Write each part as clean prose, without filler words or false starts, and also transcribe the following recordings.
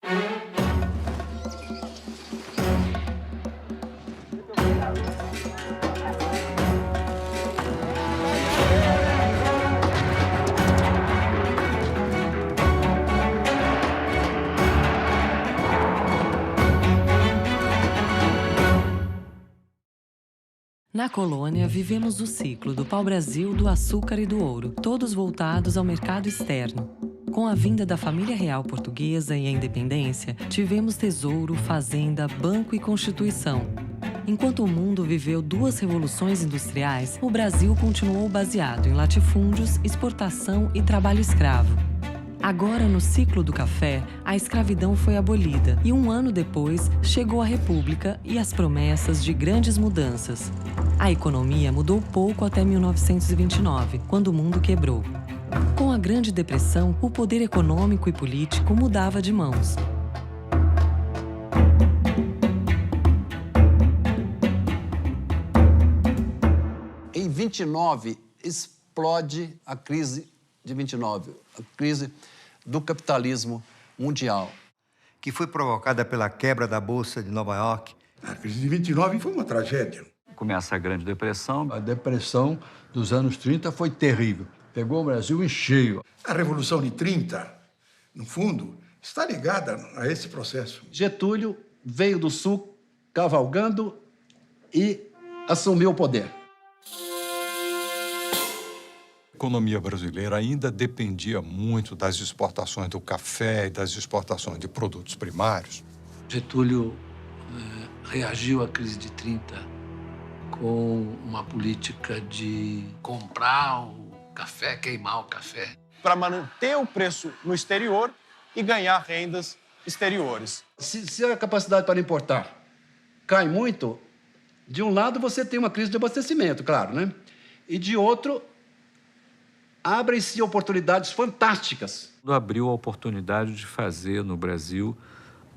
Na colônia, vivemos o ciclo do pau-brasil, do açúcar e do ouro, todos voltados ao mercado externo. Com a vinda da família real portuguesa e a independência, tivemos tesouro, fazenda, banco e constituição. Enquanto o mundo viveu duas revoluções industriais, o Brasil continuou baseado em latifúndios, exportação e trabalho escravo. Agora, no ciclo do café, a escravidão foi abolida e 1 ano depois chegou a República e as promessas de grandes mudanças. A economia mudou pouco até 1929, quando o mundo quebrou. Com a Grande Depressão, o poder econômico e político mudava de mãos. Em 29, explode a crise de 29, a crise do capitalismo mundial. Que foi provocada pela quebra da Bolsa de Nova York. A crise de 29 foi uma tragédia. Começa a Grande Depressão. A depressão dos anos 30 foi terrível. Pegou o Brasil em cheio. A Revolução de 30, no fundo, está ligada a esse processo. Getúlio veio do Sul cavalgando e assumiu o poder. A economia brasileira ainda dependia muito das exportações do café e das exportações de produtos primários. Getúlio reagiu à crise de 30 com uma política de comprar o café, queimar o café. Para manter o preço no exterior e ganhar rendas exteriores. Se a capacidade para importar cai muito, de um lado você tem uma crise de abastecimento, claro, né? E de outro, abrem-se oportunidades fantásticas. Abriu a oportunidade de fazer no Brasil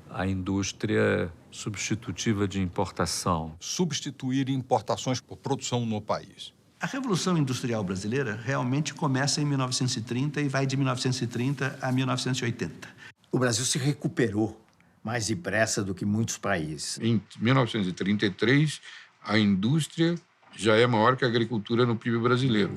a indústria substitutiva de importação. Substituir importações por produção no país. A Revolução Industrial Brasileira realmente começa em 1930 e vai de 1930 a 1980. O Brasil se recuperou mais depressa do que muitos países. Em 1933, a indústria já é maior que a agricultura no PIB brasileiro.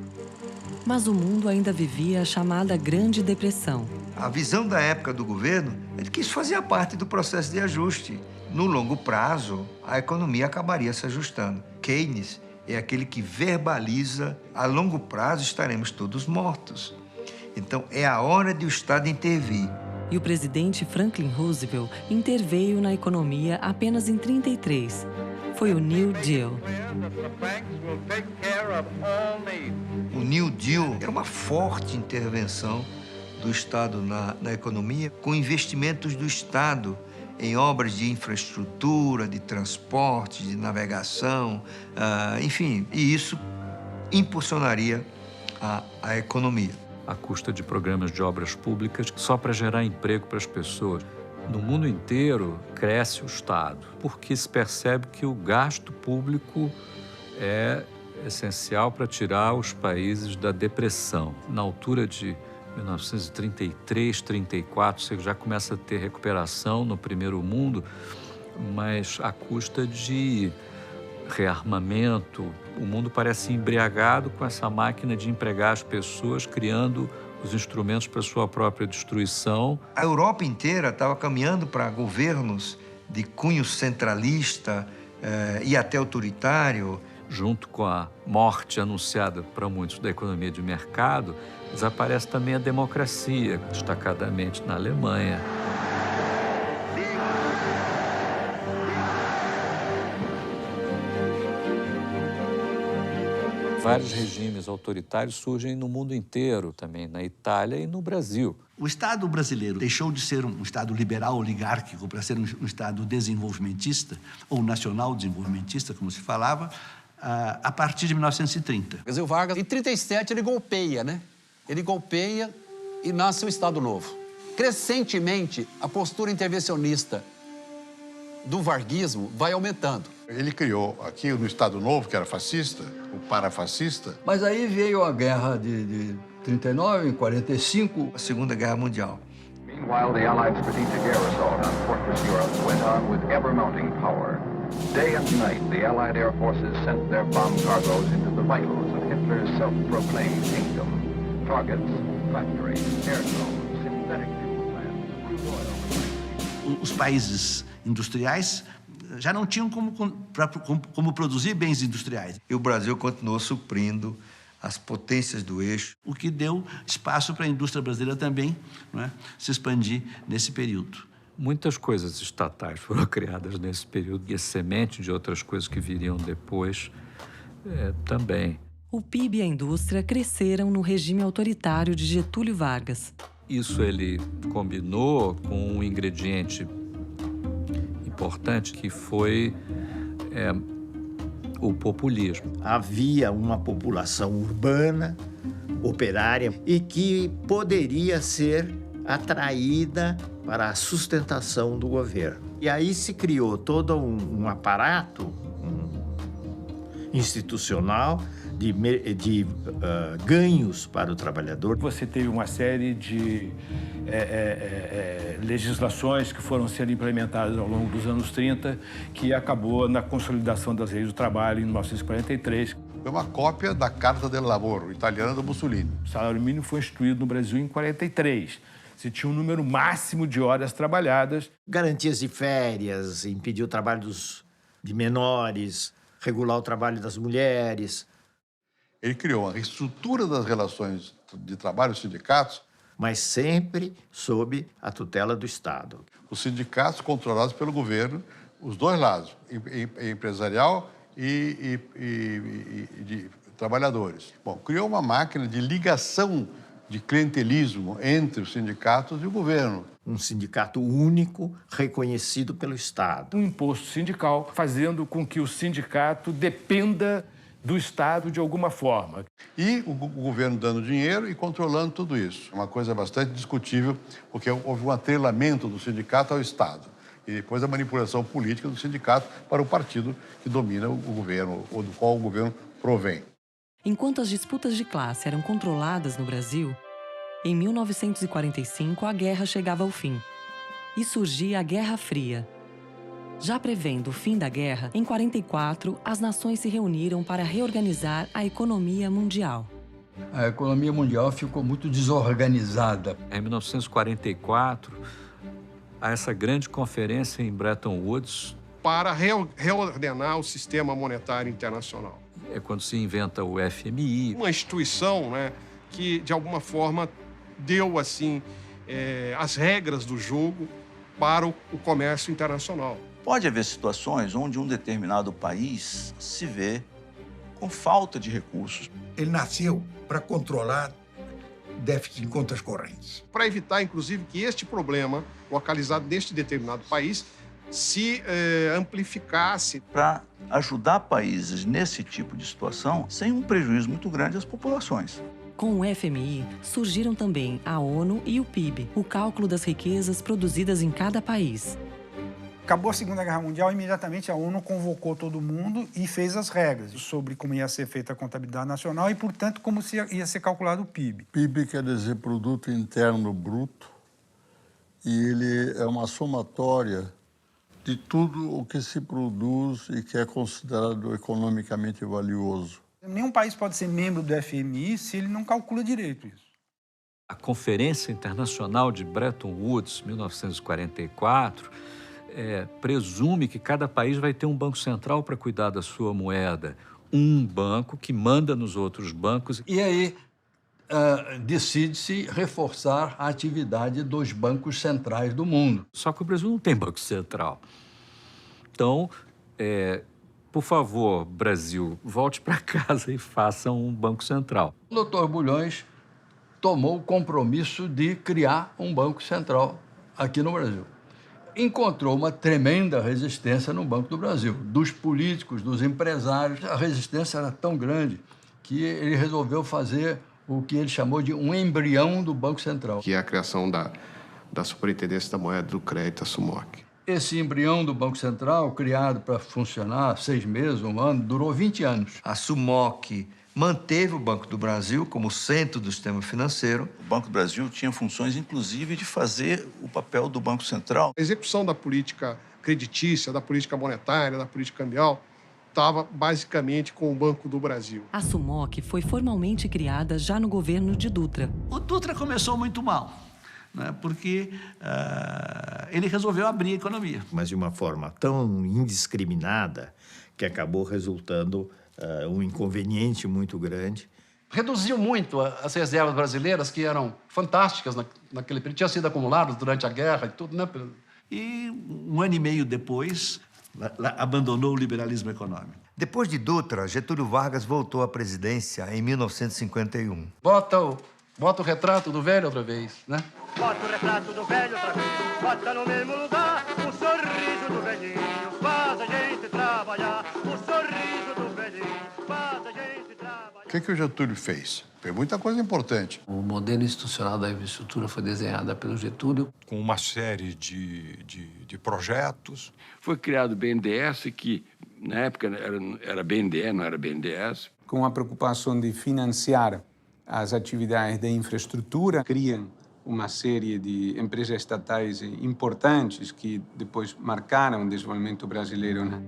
Mas o mundo ainda vivia a chamada Grande Depressão. A visão da época do governo é de que isso fazia parte do processo de ajuste. No longo prazo, a economia acabaria se ajustando. Keynes é aquele que verbaliza: a longo prazo estaremos todos mortos. Então, é a hora de o Estado intervir. E o presidente Franklin Roosevelt interveio na economia apenas em 33. Foi o New Deal. O New Deal era uma forte intervenção do Estado na economia, com investimentos do Estado em obras de infraestrutura, de transporte, de navegação, enfim, e isso impulsionaria a economia. À custa de programas de obras públicas só para gerar emprego para as pessoas. No mundo inteiro, cresce o Estado, porque se percebe que o gasto público é essencial para tirar os países da depressão. Na altura de 1933, 34, você já começa a ter recuperação no primeiro mundo, mas à custa de rearmamento. O mundo parece embriagado com essa máquina de empregar as pessoas, criando os instrumentos para sua própria destruição. A Europa inteira estava caminhando para governos de cunho centralista e até autoritário. Junto com a morte anunciada para muitos da economia de mercado, desaparece também a democracia, destacadamente na Alemanha. Vários regimes autoritários surgem no mundo inteiro, também na Itália e no Brasil. O Estado brasileiro deixou de ser um Estado liberal oligárquico para ser um Estado desenvolvimentista, ou nacional desenvolvimentista, como se falava, a partir de 1930. Quer dizer, o Vargas, em 37, ele golpeia, né? Ele golpeia e nasce o Estado Novo. Crescentemente, a postura intervencionista do varguismo vai aumentando. Ele criou aqui no Estado Novo, que era fascista, o parafascista. Mas aí veio a guerra de 39, em 45. A Segunda Guerra Mundial. Em While the Allied strategic air assault on Fortress Europe went on with ever-mounting power, day and night the Allied air forces sent their bomb cargoes into the vitals of Hitler's self-proclaimed kingdom. Targets, factories, aerodromes, synthetic fuel plants, crude oil. Os países industriais já não tinham como produzir bens industriais. E o Brasil continuou suprindo as potências do eixo. O que deu espaço para a indústria brasileira também, não é, se expandir nesse período. Muitas coisas estatais foram criadas nesse período e a semente de outras coisas que viriam depois também. O PIB e a indústria cresceram no regime autoritário de Getúlio Vargas. Isso ele combinou com um ingrediente importante que foi o populismo. Havia uma população urbana, operária, e que poderia ser atraída para a sustentação do governo. E aí se criou todo um aparato institucional de ganhos para o trabalhador. Você teve uma série de legislações que foram sendo implementadas ao longo dos anos 30, que acabou na consolidação das leis do trabalho em 1943. Foi uma cópia da Carta del Lavoro, italiana do Mussolini. O salário mínimo foi instituído no Brasil em 43. Se tinha um número máximo de horas trabalhadas. Garantias de férias, impedir o trabalho de menores, regular o trabalho das mulheres. Ele criou uma reestrutura das relações de trabalho e sindicatos, mas sempre sob a tutela do Estado. Os sindicatos controlados pelo governo, os dois lados, empresarial e de trabalhadores. Bom, criou uma máquina de ligação de clientelismo entre os sindicatos e o governo. Um sindicato único, reconhecido pelo Estado. Um imposto sindical fazendo com que o sindicato dependa do Estado de alguma forma. E o governo dando dinheiro e controlando tudo isso. Uma coisa bastante discutível, porque houve um atrelamento do sindicato ao Estado. E depois a manipulação política do sindicato para o partido que domina o governo, ou do qual o governo provém. Enquanto as disputas de classe eram controladas no Brasil, em 1945 a guerra chegava ao fim. E surgia a Guerra Fria. Já prevendo o fim da guerra, em 1944, as nações se reuniram para reorganizar a economia mundial. A economia mundial ficou muito desorganizada. Em 1944, há essa grande conferência em Bretton Woods para reordenar o sistema monetário internacional. É quando se inventa o FMI. Uma instituição, né, que, de alguma forma, deu assim as regras do jogo para o comércio internacional. Pode haver situações onde um determinado país se vê com falta de recursos. Ele nasceu para controlar déficit em contas correntes. Para evitar, inclusive, que este problema, localizado neste determinado país, se amplificasse. Para ajudar países nesse tipo de situação, sem um prejuízo muito grande às populações. Com o FMI, surgiram também a ONU e o PIB, o cálculo das riquezas produzidas em cada país. Acabou a Segunda Guerra Mundial, imediatamente a ONU convocou todo mundo e fez as regras sobre como ia ser feita a contabilidade nacional e, portanto, como ia ser calculado o PIB. PIB quer dizer Produto Interno Bruto, e ele é uma somatória de tudo o que se produz e que é considerado economicamente valioso. Nenhum país pode ser membro do FMI se ele não calcula direito isso. A Conferência Internacional de Bretton Woods, 1944, presume que cada país vai ter um banco central para cuidar da sua moeda. Um banco que manda nos outros bancos. E aí decide-se reforçar a atividade dos bancos centrais do mundo. Só que o Brasil não tem banco central. Então, por favor, Brasil, volte para casa e faça um banco central. O doutor Bulhões tomou o compromisso de criar um banco central aqui no Brasil. Encontrou uma tremenda resistência no Banco do Brasil, dos políticos, dos empresários. A resistência era tão grande que ele resolveu fazer o que ele chamou de um embrião do Banco Central. Que é a criação da Superintendência da Moeda do Crédito, a SUMOC. Esse embrião do Banco Central, criado para funcionar 6 meses, 1 ano, durou 20 anos. A SUMOC manteve o Banco do Brasil como centro do sistema financeiro. O Banco do Brasil tinha funções, inclusive, de fazer o papel do Banco Central. A execução da política creditícia, da política monetária, da política cambial, estava basicamente com o Banco do Brasil. A SUMOC foi formalmente criada já no governo de Dutra. O Dutra começou muito mal, né, porque ele resolveu abrir a economia. Mas de uma forma tão indiscriminada que acabou resultando um inconveniente muito grande. Reduziu muito as reservas brasileiras, que eram fantásticas naquele período, tinham sido acumuladas durante a guerra e tudo, né? E um ano e meio depois, abandonou o liberalismo econômico. Depois de Dutra, Getúlio Vargas voltou à presidência em 1951. Bota o retrato do velho outra vez, né? Bota o retrato do velho outra vez, bota no mesmo lugar o sorriso do velhinho, faz a gente trabalhar, o sorriso do velhinho, faz a gente trabalhar. O que o Getúlio fez? Fez muita coisa importante. O modelo institucional da infraestrutura foi desenhado pelo Getúlio. Com uma série de projetos. Foi criado o BNDES, que na época era BNDE, não era BNDES. Com a preocupação de financiar as atividades de infraestrutura, criam uma série de empresas estatais importantes que depois marcaram o desenvolvimento brasileiro, né?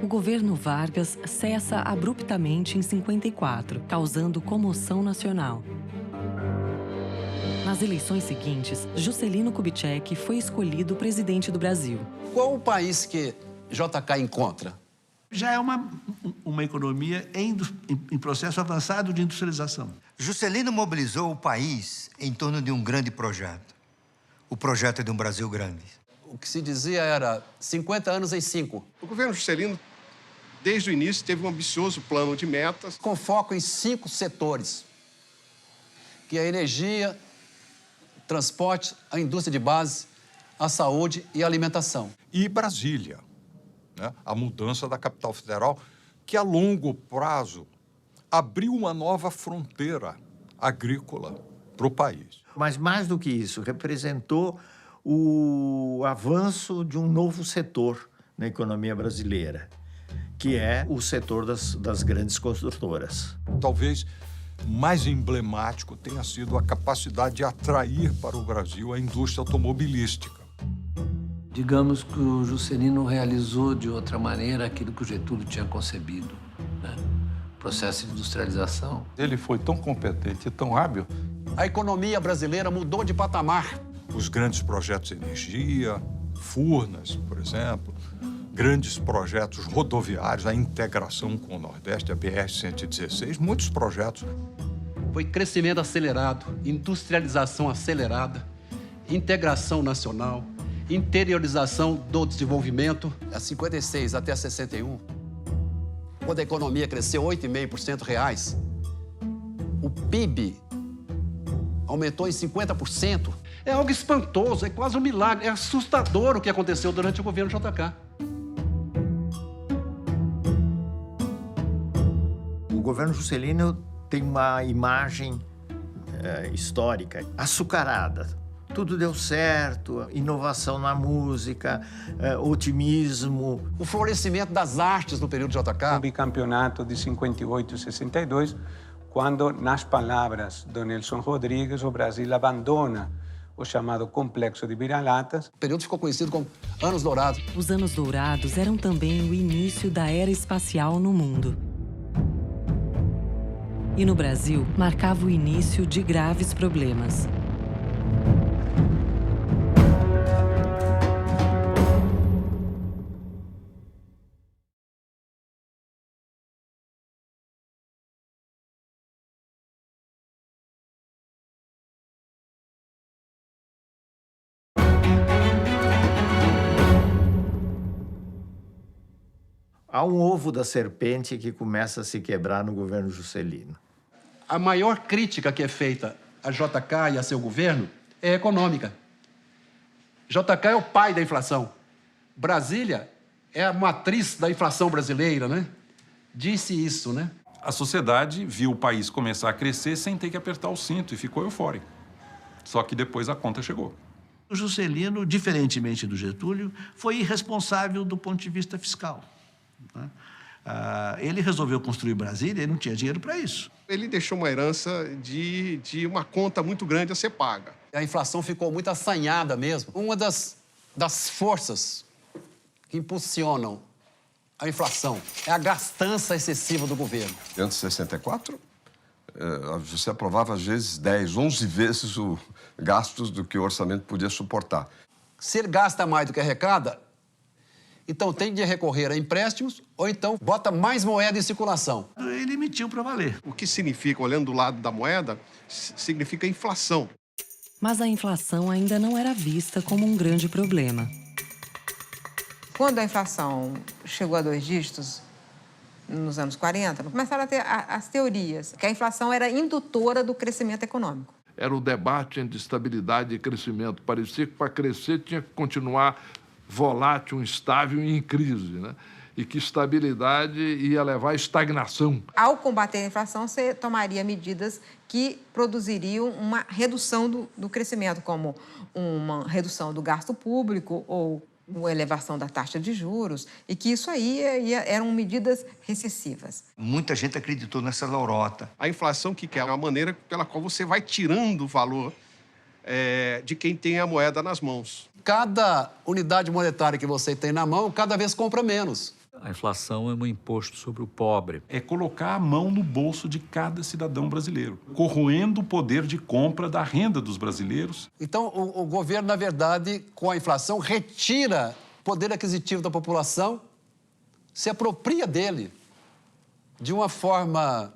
O governo Vargas cessa abruptamente em 54, causando comoção nacional. Nas eleições seguintes, Juscelino Kubitschek foi escolhido presidente do Brasil. Qual o país que JK encontra? Já é uma economia em processo avançado de industrialização. Juscelino mobilizou o país em torno de um grande projeto. O projeto de um Brasil grande. O que se dizia era 50 anos em 5. O governo Juscelino, desde o início, teve um ambicioso plano de metas. Com foco em 5 setores, que é a energia, transporte, a indústria de base, a saúde e a alimentação. E Brasília, né? A mudança da capital federal, que a longo prazo abriu uma nova fronteira agrícola para o país. Mas mais do que isso, representou o avanço de um novo setor na economia brasileira, que é o setor das grandes construtoras. Talvez mais emblemático tenha sido a capacidade de atrair para o Brasil a indústria automobilística. Digamos que o Juscelino realizou de outra maneira aquilo que o Getúlio tinha concebido, né? O processo de industrialização. Ele foi tão competente e tão hábil. A economia brasileira mudou de patamar. Os grandes projetos de energia, Furnas, por exemplo, grandes projetos rodoviários, a integração com o Nordeste, a BR-116, muitos projetos. Foi crescimento acelerado, industrialização acelerada, integração nacional, interiorização do desenvolvimento. A 56 até 61, quando a economia cresceu 8,5% reais, o PIB aumentou em 50%. É algo espantoso, é quase um milagre, é assustador o que aconteceu durante o governo JK. O governo Juscelino tem uma imagem histórica açucarada. Tudo deu certo, inovação na música, otimismo. O florescimento das artes no período JK. O bicampeonato de 58 e 62, quando, nas palavras de Nelson Rodrigues, o Brasil abandona o chamado Complexo de Vira-Latas. O período ficou conhecido como Anos Dourados. Os Anos Dourados eram também o início da era espacial no mundo. E no Brasil, marcava o início de graves problemas. Há um ovo da serpente que começa a se quebrar no governo Juscelino. A maior crítica que é feita a JK e a seu governo é econômica. JK é o pai da inflação. Brasília é a matriz da inflação brasileira, né? Disse isso, né? A sociedade viu o país começar a crescer sem ter que apertar o cinto e ficou eufórico. Só que depois a conta chegou. O Juscelino, diferentemente do Getúlio, foi irresponsável do ponto de vista fiscal. Ele resolveu construir Brasília e não tinha dinheiro para isso. Ele deixou uma herança de uma conta muito grande a ser paga. A inflação ficou muito assanhada mesmo. Uma das forças que impulsionam a inflação é a gastança excessiva do governo. Antes de 64, você aprovava às vezes 10, 11 vezes os gastos do que o orçamento podia suportar. Se ele gasta mais do que arrecada, então tem de recorrer a empréstimos ou então bota mais moeda em circulação. Ele emitiu para valer. O que significa, olhando do lado da moeda, significa inflação. Mas a inflação ainda não era vista como um grande problema. Quando a inflação chegou a 2 dígitos, nos anos 40, começaram a ter as teorias que a inflação era indutora do crescimento econômico. Era o debate entre estabilidade e crescimento. Parecia que para crescer tinha que continuar volátil, instável e em crise, né? E que estabilidade ia levar à estagnação. Ao combater a inflação, você tomaria medidas que produziriam uma redução do crescimento, como uma redução do gasto público ou uma elevação da taxa de juros, e que isso aí eram medidas recessivas. Muita gente acreditou nessa lorota. A inflação, que é uma maneira pela qual você vai tirando o valor de quem tem a moeda nas mãos. Cada unidade monetária que você tem na mão, cada vez compra menos. A inflação é um imposto sobre o pobre. É colocar a mão no bolso de cada cidadão brasileiro, corroendo o poder de compra da renda dos brasileiros. Então, o governo, na verdade, com a inflação, retira o poder aquisitivo da população, se apropria dele de uma forma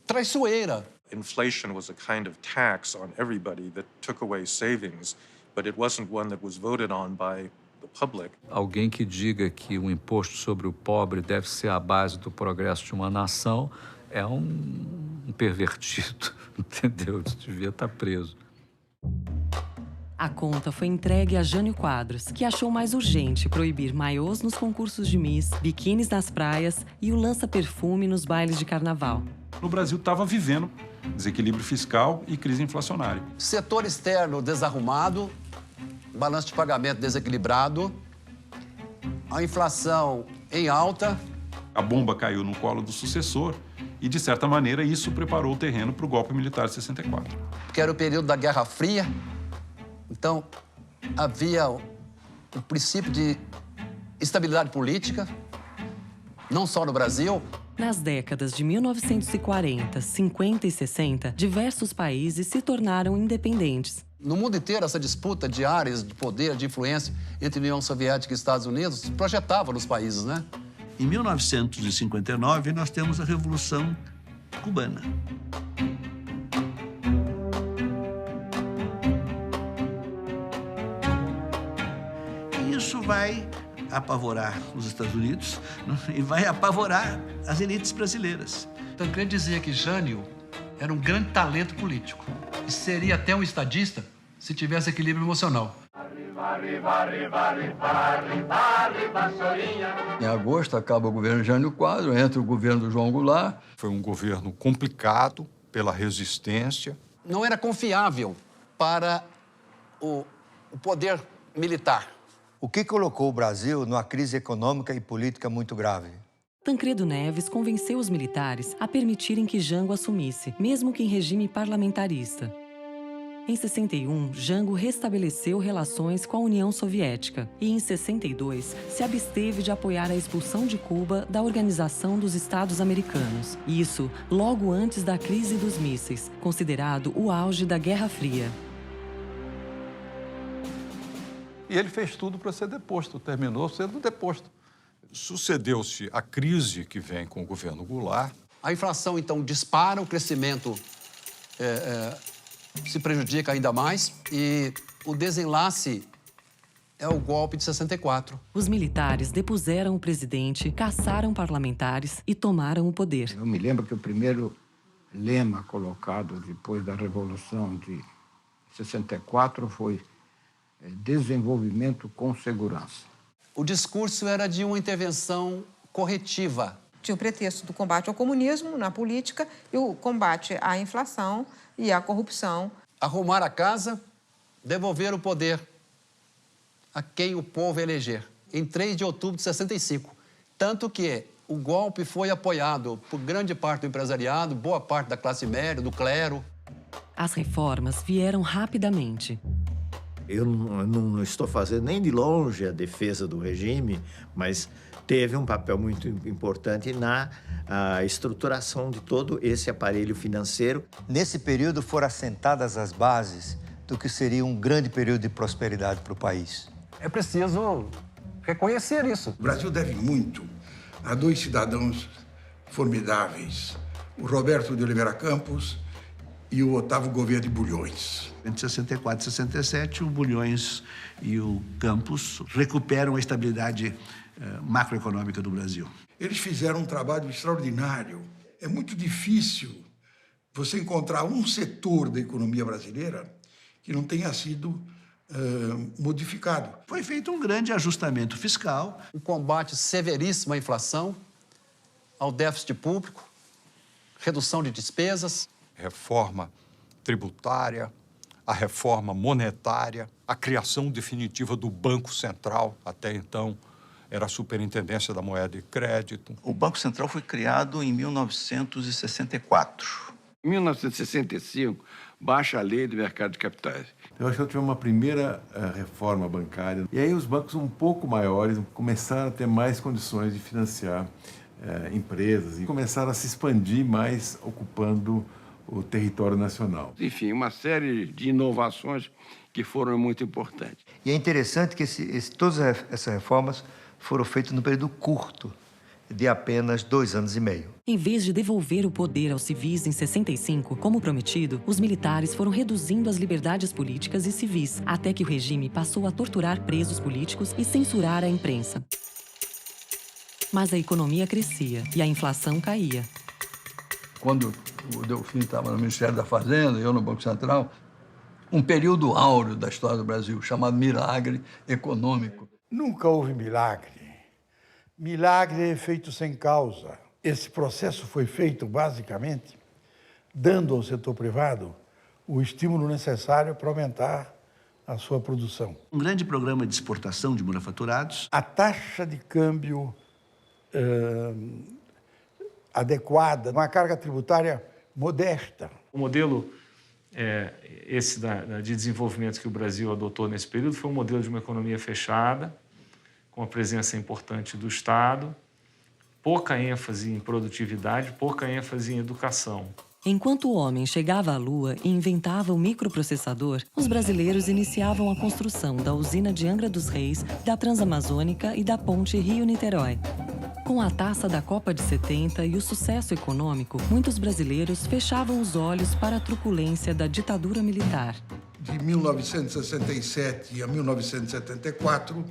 traiçoeira. Inflation was a kind of tax on everybody that took away savings, but it wasn't one that was voted on by the public. Alguém que diga que o imposto sobre o pobre deve ser a base do progresso de uma nação é um pervertido, entendeu? Devia estar preso. A conta foi entregue a Jânio Quadros, que achou mais urgente proibir maiôs nos concursos de Miss, biquínis nas praias e o lança-perfume nos bailes de carnaval. No Brasil estava vivendo desequilíbrio fiscal e crise inflacionária. Setor externo desarrumado, balanço de pagamento desequilibrado, a inflação em alta. A bomba caiu no colo do sucessor e, de certa maneira, isso preparou o terreno para o golpe militar de 64. Que era o período da Guerra Fria. Então, havia o princípio de estabilidade política, não só no Brasil. Nas décadas de 1940, 50 e 60, diversos países se tornaram independentes. No mundo inteiro, essa disputa de áreas de poder, de influência entre União Soviética e Estados Unidos se projetava nos países, né? Em 1959, nós temos a Revolução Cubana. Isso vai apavorar os Estados Unidos e vai apavorar as elites brasileiras. Tancredo dizia que Jânio era um grande talento político e seria até um estadista se tivesse equilíbrio emocional. Em agosto acaba o governo Jânio Quadros, entra o governo do João Goulart. Foi um governo complicado pela resistência. Não era confiável para o poder militar. O que colocou o Brasil numa crise econômica e política muito grave? Tancredo Neves convenceu os militares a permitirem que Jango assumisse, mesmo que em regime parlamentarista. Em 61, Jango restabeleceu relações com a União Soviética e, em 62, se absteve de apoiar a expulsão de Cuba da Organização dos Estados Americanos. Isso logo antes da crise dos mísseis, considerado o auge da Guerra Fria. E ele fez tudo para ser deposto, terminou sendo deposto. Sucedeu-se a crise que vem com o governo Goulart. A inflação, então, dispara, o crescimento se prejudica ainda mais e o desenlace é o golpe de 64. Os militares depuseram o presidente, caçaram parlamentares e tomaram o poder. Eu me lembro que o primeiro lema colocado depois da Revolução de 64 foi desenvolvimento com segurança. O discurso era de uma intervenção corretiva. Tinha o pretexto do combate ao comunismo na política e o combate à inflação e à corrupção. Arrumar a casa, devolver o poder a quem o povo eleger, em 3 de outubro de 65. Tanto que O golpe foi apoiado por grande parte do empresariado, boa parte da classe média, do clero. As reformas vieram rapidamente. Eu não estou fazendo nem de longe a defesa do regime, mas teve um papel muito importante na estruturação de todo esse aparelho financeiro. Nesse período foram assentadas as bases do que seria um grande período de prosperidade para o país. É preciso reconhecer isso. O Brasil deve muito a dois cidadãos formidáveis, o Roberto de Oliveira Campos e o Otávio Gouveia de Bulhões. Entre 64 e 67, o Bulhões e o Campos recuperam a estabilidade macroeconômica do Brasil. Eles fizeram um trabalho extraordinário. É muito difícil você encontrar um setor da economia brasileira que não tenha sido modificado. Foi feito um grande ajustamento fiscal. Um combate severíssimo à inflação, ao déficit público, redução de despesas. Reforma tributária, a reforma monetária, a criação definitiva do Banco Central, até então era a Superintendência da Moeda e Crédito. O Banco Central foi criado em 1964. Em 1965, baixa a lei do mercado de capitais. Eu acho que tivemos uma primeira reforma bancária. E aí os bancos um pouco maiores começaram a ter mais condições de financiar empresas e começaram a se expandir mais, ocupando o território nacional. Enfim, uma série de inovações que foram muito importantes. E é interessante que todas essas reformas foram feitas num período curto, de apenas 2 anos e meio. Em vez de devolver o poder aos civis em 65, como prometido, os militares foram reduzindo as liberdades políticas e civis, até que o regime passou a torturar presos políticos e censurar a imprensa. Mas a economia crescia e a inflação caía. Quando o Delfim estava no Ministério da Fazenda e eu no Banco Central, um período áureo da história do Brasil, chamado milagre econômico. Nunca houve milagre. Milagre é feito sem causa. Esse processo foi feito, basicamente, dando ao setor privado o estímulo necessário para aumentar a sua produção. Um grande programa de exportação de manufaturados. A taxa de câmbio adequada, uma carga tributária modesta. O modelo esse de desenvolvimento que o Brasil adotou nesse período foi um modelo de uma economia fechada, com a presença importante do Estado, pouca ênfase em produtividade, pouca ênfase em educação. Enquanto o homem chegava à Lua e inventava o microprocessador, os brasileiros iniciavam a construção da usina de Angra dos Reis, da Transamazônica e da ponte Rio-Niterói. Com a taça da Copa de 70 e o sucesso econômico, muitos brasileiros fechavam os olhos para a truculência da ditadura militar. De 1967 a 1974,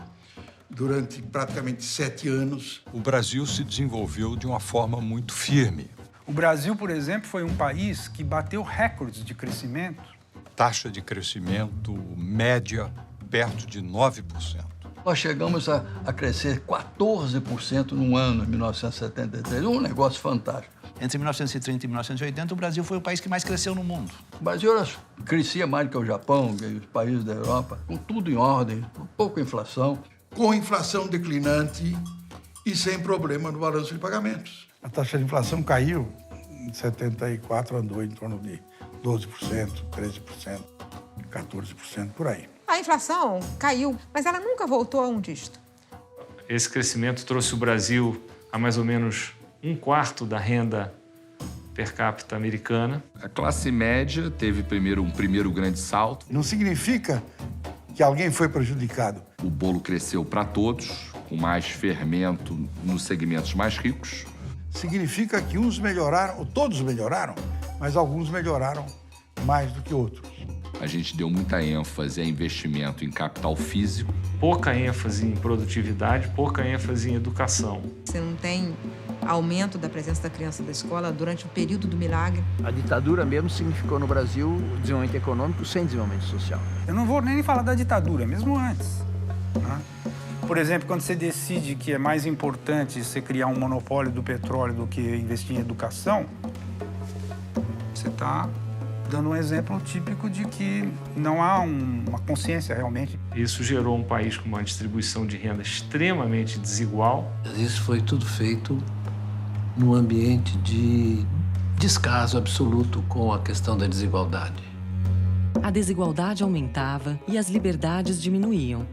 durante praticamente 7 anos. O Brasil se desenvolveu de uma forma muito firme. O Brasil, por exemplo, foi um país que bateu recordes de crescimento. Taxa de crescimento média perto de 9%. Nós chegamos a crescer 14% num ano, em 1973. Um negócio fantástico. Entre 1930 e 1980, o Brasil foi o país que mais cresceu no mundo. O Brasil crescia mais do que o Japão, que os países da Europa, com tudo em ordem, com pouca inflação. Com inflação declinante e sem problema no balanço de pagamentos. A taxa de inflação caiu, em 74 andou em torno de 12%, 13%, 14%, por aí. A inflação caiu, mas ela nunca voltou a um dígito. Esse crescimento trouxe o Brasil a mais ou menos 1/4 da renda per capita americana. A classe média teve um primeiro grande salto. Não significa que alguém foi prejudicado. O bolo cresceu para todos, com mais fermento nos segmentos mais ricos. Significa que uns melhoraram, ou todos melhoraram, mas alguns melhoraram mais do que outros. A gente deu muita ênfase a investimento em capital físico. Pouca ênfase em produtividade, pouca ênfase em educação. Você não tem aumento da presença da criança da escola durante o período do milagre. A ditadura mesmo significou no Brasil desenvolvimento econômico sem desenvolvimento social. Eu não vou nem falar da ditadura, mesmo antes. Né? Por exemplo, quando você decide que é mais importante você criar um monopólio do petróleo do que investir em educação, você está dando um exemplo típico de que não há uma consciência realmente. Isso gerou um país com uma distribuição de renda extremamente desigual. Isso foi tudo feito num ambiente de descaso absoluto com a questão da desigualdade. A desigualdade aumentava e as liberdades diminuíam,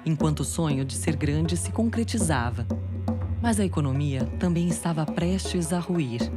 enquanto o sonho de ser grande se concretizava. Mas a economia também estava prestes a ruir.